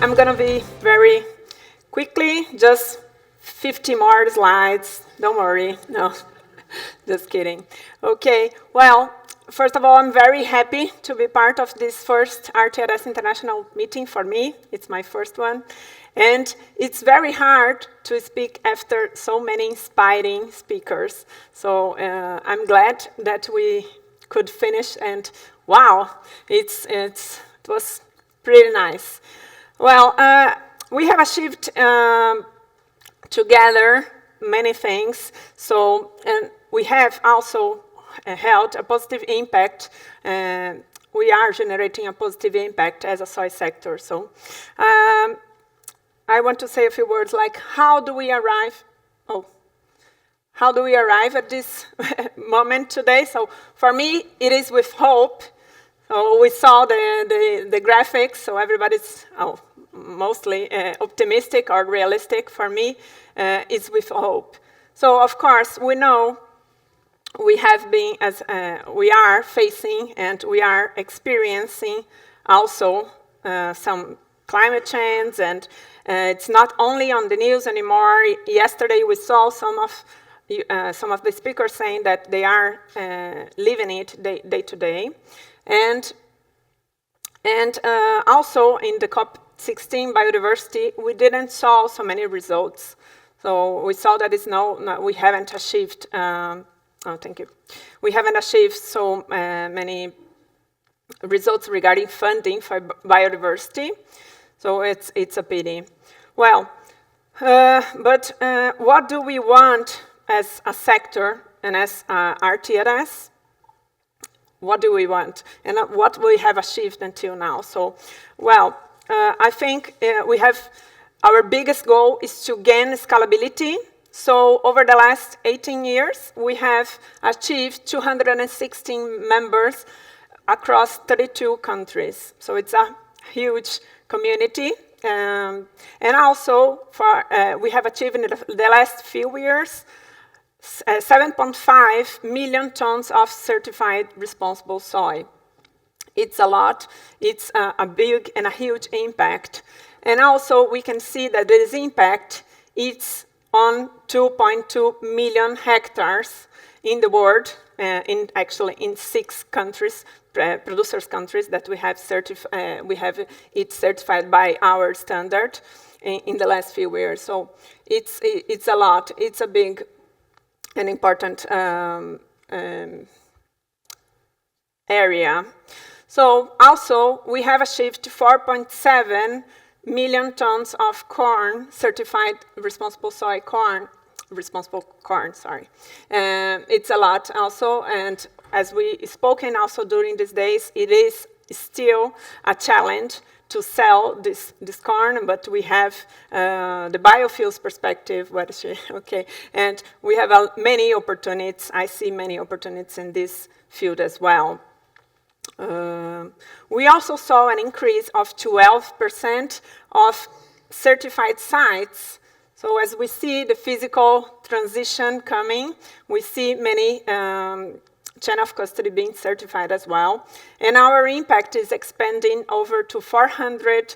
I'm going to be very quickly, just 50 more slides. Don't worry, no, just kidding. Okay, well, first of all, I'm very happy to be part of this first RTRS International meeting for me. It's my first one. And it's very hard to speak after so many inspiring speakers. So I'm glad that we could finish, and wow, it was pretty nice. Well, we have achieved together many things. So, and we have also held a positive impact. We are generating a positive impact as a soy sector. So, I want to say a few words like, how do we arrive at this moment today? So for me, it is with hope. So we saw the graphics, so everybody's mostly optimistic or realistic. For me, it's with hope. So of course, we know we have been, we are facing and we are experiencing also some climate change, and it's not only on the news anymore. Yesterday we saw some of the speakers saying that they are living it day to day, and also in the COP16 biodiversity we didn't saw so many results. So we saw that we haven't achieved. Thank you. We haven't achieved so many results regarding funding for biodiversity. So it's a pity. Well, but what do we want as a sector and as RTRS? What do we want? And what we have achieved until now? So, well, I think we have, our biggest goal is to gain scalability. So over the last 18 years, we have achieved 216 members across 32 countries. So it's a huge community, and also we have achieved in the last few years 7.5 million tons of certified responsible soy. It's a lot. It's a big and a huge impact. And also we can see that this impact is on 2.2 million hectares in the world, actually in 6 countries, producers' countries that we have it certified by our standard in the last few years. So it's a lot. It's a big and important area. So also we have achieved 4.7 million tons of corn, certified responsible soy corn, sorry. It's a lot also, and as we spoken also during these days, it is still a challenge to sell this corn, but we have the biofuels perspective, okay, and we have many opportunities. I see many opportunities in this field as well. We also saw an increase of 12% of certified sites. So as we see the physical transition coming, we see many chain of custody being certified as well. And our impact is expanding over to 400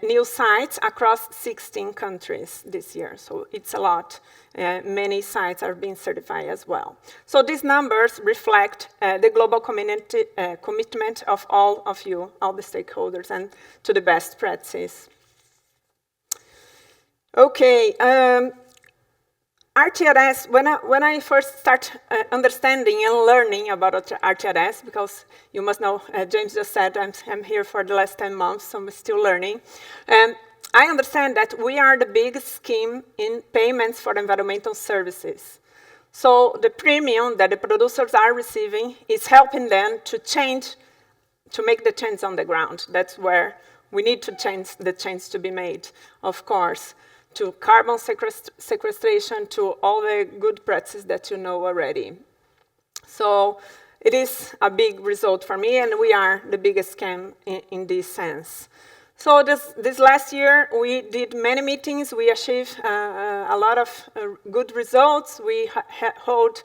new sites across 16 countries this year. So it's a lot. Many sites are being certified as well. So these numbers reflect the global commitment of all of you, all the stakeholders, and to the best practices. Okay, RTRS, when I first start understanding and learning about RTRS, because you must know, James just said, I'm here for the last 10 months, so I'm still learning. I understand that we are the biggest scheme in payments for environmental services. So the premium that the producers are receiving is helping them to make the change on the ground. That's where we need to change the change to be made, of course, to carbon sequestration, to all the good practices that you know already. So it is a big result for me, and we are the biggest scheme in this sense. So this last year, we did many meetings. We achieved a lot of good results. We hold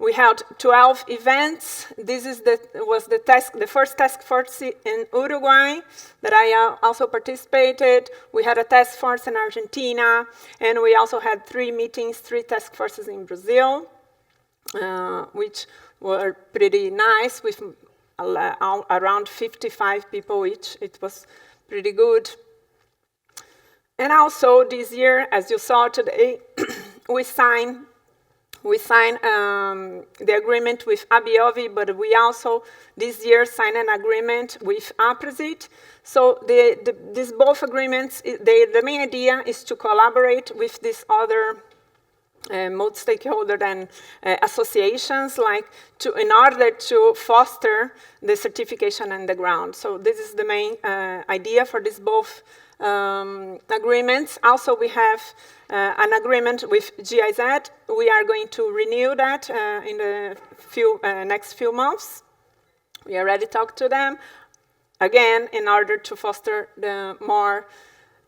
We held 12 events. This was the first task force in Uruguay that I also participated. We had a task force in Argentina, and we also had 3 meetings, 3 task forces in Brazil, which were pretty nice with around 55 people each. It was pretty good. And also this year, as you saw today, we signed the agreement with Abiovi, but we also this year signed an agreement with Apresit. So these both agreements, the main idea is to collaborate with these other multi-stakeholder and associations, in order to foster the certification on the ground. So this is the main idea for these both agreements. Also, we have an agreement with GIZ. We are going to renew that in the next few months. We already talked to them, again, in order to foster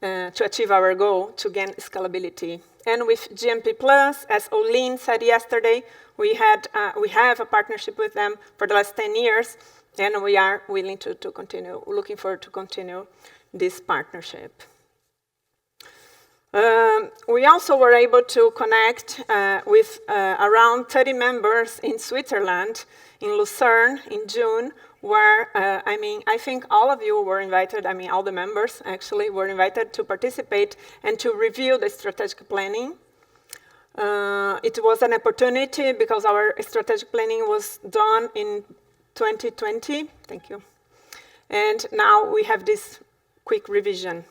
to achieve our goal to gain scalability. And with GMP Plus, as Olin said yesterday, we have a partnership with them for the last 10 years, and we are willing to continue, looking forward to continue this partnership. We also were able to connect with around 30 members in Switzerland, in Lucerne, in June, where, I think all of you were invited, all the members actually were invited to participate and to review the strategic planning. It was an opportunity because our strategic planning was done in 2020. Thank you. And now we have this quick revision.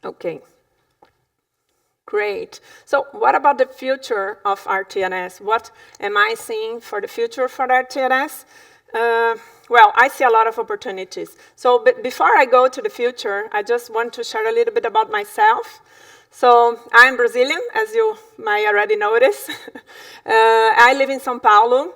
Okay. Great. So what about the future of RTRS? What am I seeing for the future for RTRS? Well, I see a lot of opportunities. So before I go to the future, I just want to share a little bit about myself. So I'm Brazilian, as you might already notice. I live in São Paulo,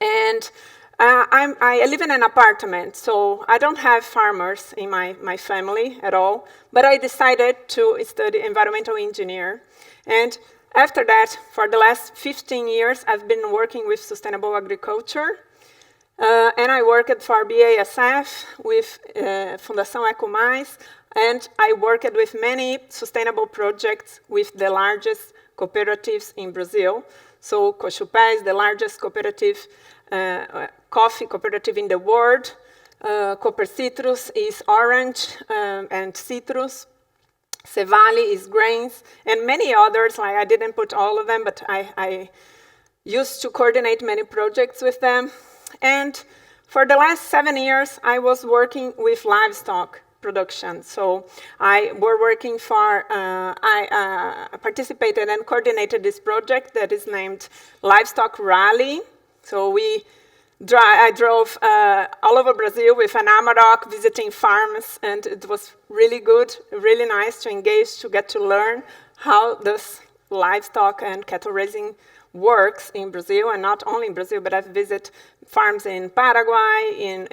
and I live in an apartment, so I don't have farmers in my family at all, but I decided to study environmental engineer. And after that, for the last 15 years, I've been working with sustainable agriculture. And I worked for BASF, with Fundação Ecomais, and I worked with many sustainable projects with the largest cooperatives in Brazil. So Cochupé is the largest cooperative, coffee cooperative in the world. Cooper Citrus is orange and citrus. Cevali is grains, and many others. I didn't put all of them, but I used to coordinate many projects with them. And for the last 7 years, I was working with livestock production. So I participated and coordinated this project that is named Livestock Rally. So I drove all over Brazil with an Amarok, visiting farms, and it was really good, really nice to engage, to get to learn how this livestock and cattle raising works in Brazil, and not only in Brazil, but I've visited farms in Paraguay, in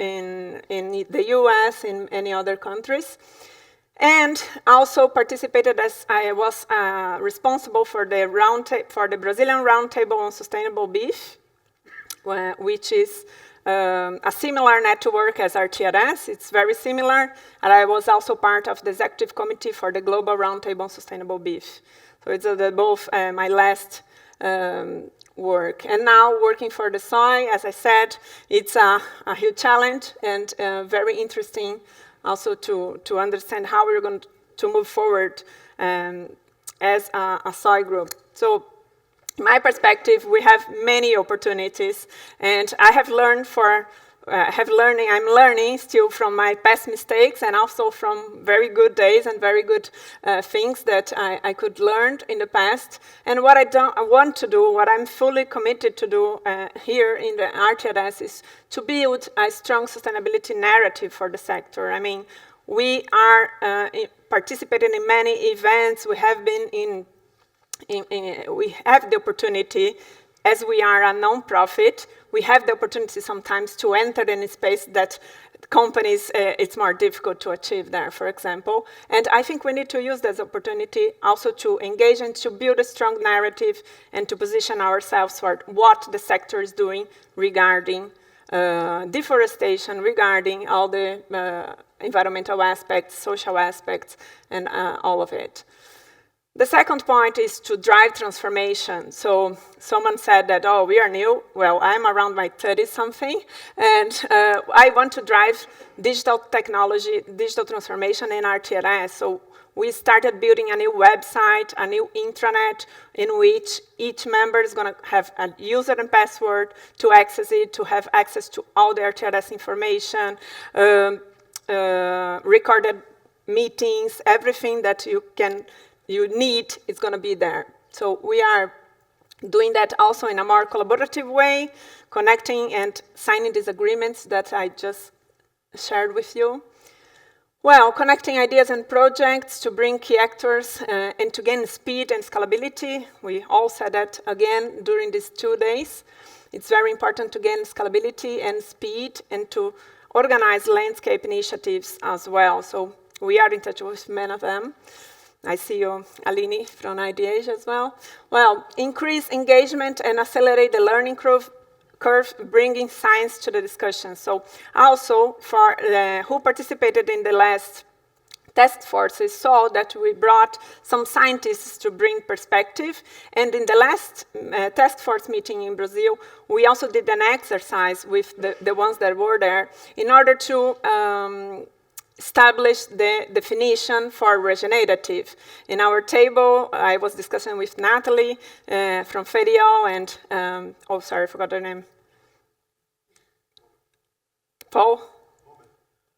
the US, in many other countries. And also participated as I was responsible for the Brazilian Roundtable on Sustainable Beef, which is a similar network as RTRS. It's very similar, and I was also part of the executive committee for the Global Roundtable on Sustainable Beef. So it's both my last work. And now working for the soy, as I said, it's a huge challenge and very interesting also to understand how we're going to move forward as a soy group. So my perspective, we have many opportunities, and I have learned I'm learning still from my past mistakes, and also from very good days and very good things that I could learn in the past. And what I want to do, what I'm fully committed to do here in the RTRS is to build a strong sustainability narrative for the sector. We are participating in many events. We have been we have the opportunity as we are a non-profit, we have the opportunity sometimes to enter in a space that companies, it's more difficult to achieve there, for example. And I think we need to use this opportunity also to engage and to build a strong narrative and to position ourselves for what the sector is doing regarding deforestation, regarding all the environmental aspects, social aspects, and all of it. The second point is to drive transformation. So someone said that, oh, we are new. Well, I'm around my 30-something, and I want to drive digital technology, digital transformation in RTRS. So we started building a new website, a new intranet, in which each member is going to have a user and password to access it, to have access to all the RTRS information, recorded meetings, everything that you need is going to be there. So we are doing that also in a more collaborative way, connecting and signing these agreements that I just shared with you. Well, connecting ideas and projects to bring key actors and to gain speed and scalability. We all said that again during these 2 days. It's very important to gain scalability and speed and to organize landscape initiatives as well. So we are in touch with many of them. I see you, Aline, from IDH as well. Well, increase engagement and accelerate the learning curve, bringing science to the discussion. So also, for who participated in the last task forces, saw that we brought some scientists to bring perspective. And in the last task force meeting in Brazil, we also did an exercise with the ones that were there in order to establish the definition for regenerative. In our table, I was discussing with Natalie from FEDIO and, oh, sorry, I forgot her name. Paul?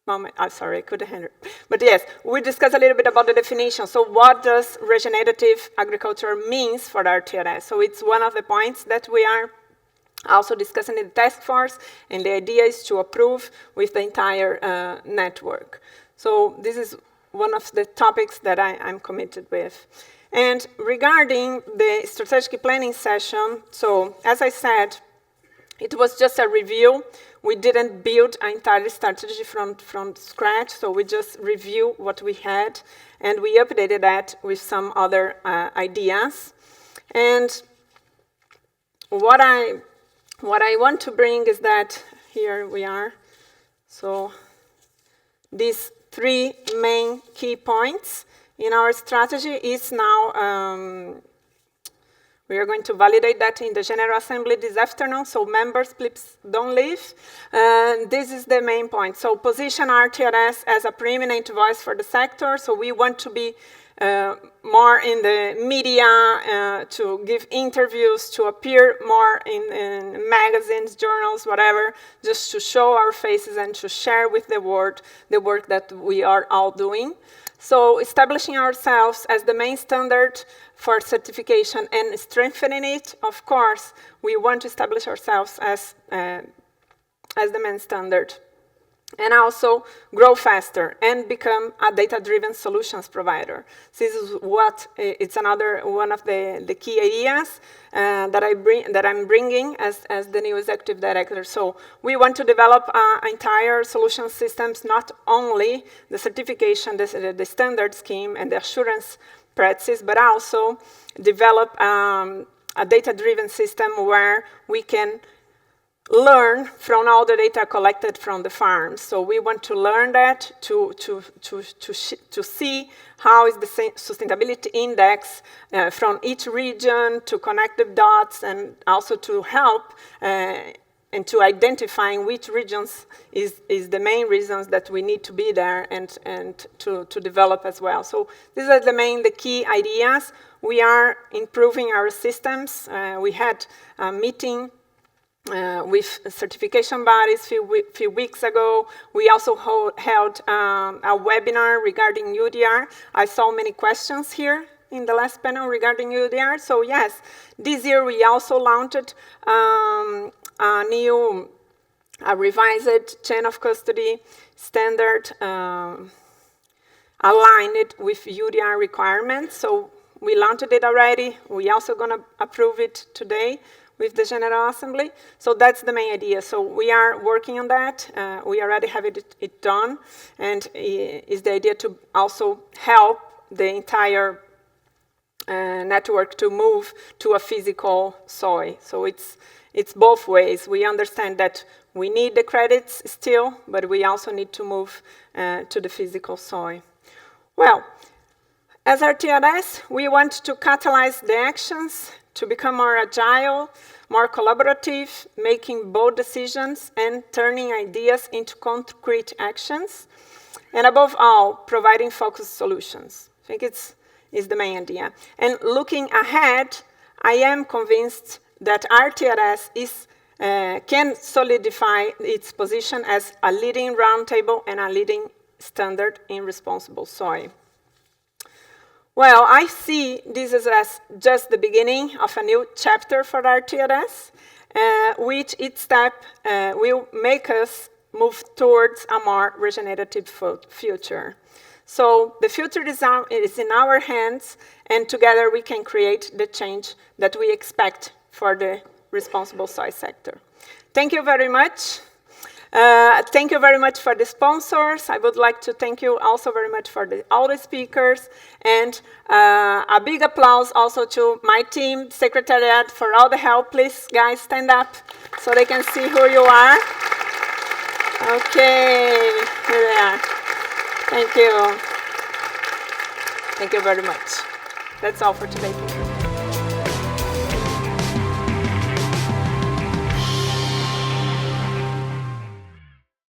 Moment. I'm sorry, I couldn't handle it. But yes, we discussed a little bit about the definition. So what does regenerative agriculture means for the RTRS? So it's one of the points that we are also discussing in the task force, and the idea is to approve with the entire network. So this is one of the topics that I'm committed with. And regarding the strategic planning session, so as I said, it was just a review. We didn't build an entire strategy from scratch, so we just reviewed what we had, and we updated that with some other ideas. And what I want to bring is that, here we are, so these 3 main key points in our strategy is now, we are going to validate that in the General Assembly this afternoon, so members, please don't leave. This is the main point. So position RTRS as a preeminent voice for the sector, so we want to be more in the media, to give interviews, to appear more in magazines, journals, whatever, just to show our faces and to share with the world the work that we are all doing. So establishing ourselves as the main standard for certification and strengthening it, of course, we want to establish ourselves as the main standard. And also grow faster and become a data-driven solutions provider. This is what it's another one of the key ideas that I'm bringing as the new executive director. So we want to develop entire solution systems, not only the certification, the standard scheme, and the assurance practices, but also develop a data-driven system where we can learn from all the data collected from the farms. So we want to learn that, to see how is the sustainability index from each region, to connect the dots, and also to help and to identifying which regions is the main reasons that we need to be there and to develop as well. So these are the key ideas. We are improving our systems. We had a meeting with certification bodies a few weeks ago. We also held a webinar regarding UDR. I saw many questions here in the last panel regarding UDR. So yes, this year we also launched a revised chain of custody standard aligned with UDR requirements. So we launched it already. We also going to approve it today. with the General Assembly. So that's the main idea. So we are working on that. We already have it done. And is the idea to also help the entire network to move to a physical soil. So it's both ways. We understand that we need the credits still, but we also need to move to the physical soil. Well, as RTRS, we want to catalyze the actions to become more agile, more collaborative, making bold decisions and turning ideas into concrete actions, and above all, providing focused solutions. I think it's the main idea. And looking ahead, I am convinced that RTRS can solidify its position as a leading roundtable and a leading standard in responsible soil. Well, I see this as just the beginning of a new chapter for RTRS, which each step will make us move towards a more regenerative future. So the future is in our hands, and together we can create the change that we expect for the responsible soil sector. Thank you very much. Thank you very much for the sponsors. I would like to thank you also very much for all the speakers. And a big applause also to my team, Secretariat, for all the help. Please, guys, stand up so they can see who you are. Okay, here they are. Thank you. Thank you very much. That's all for today.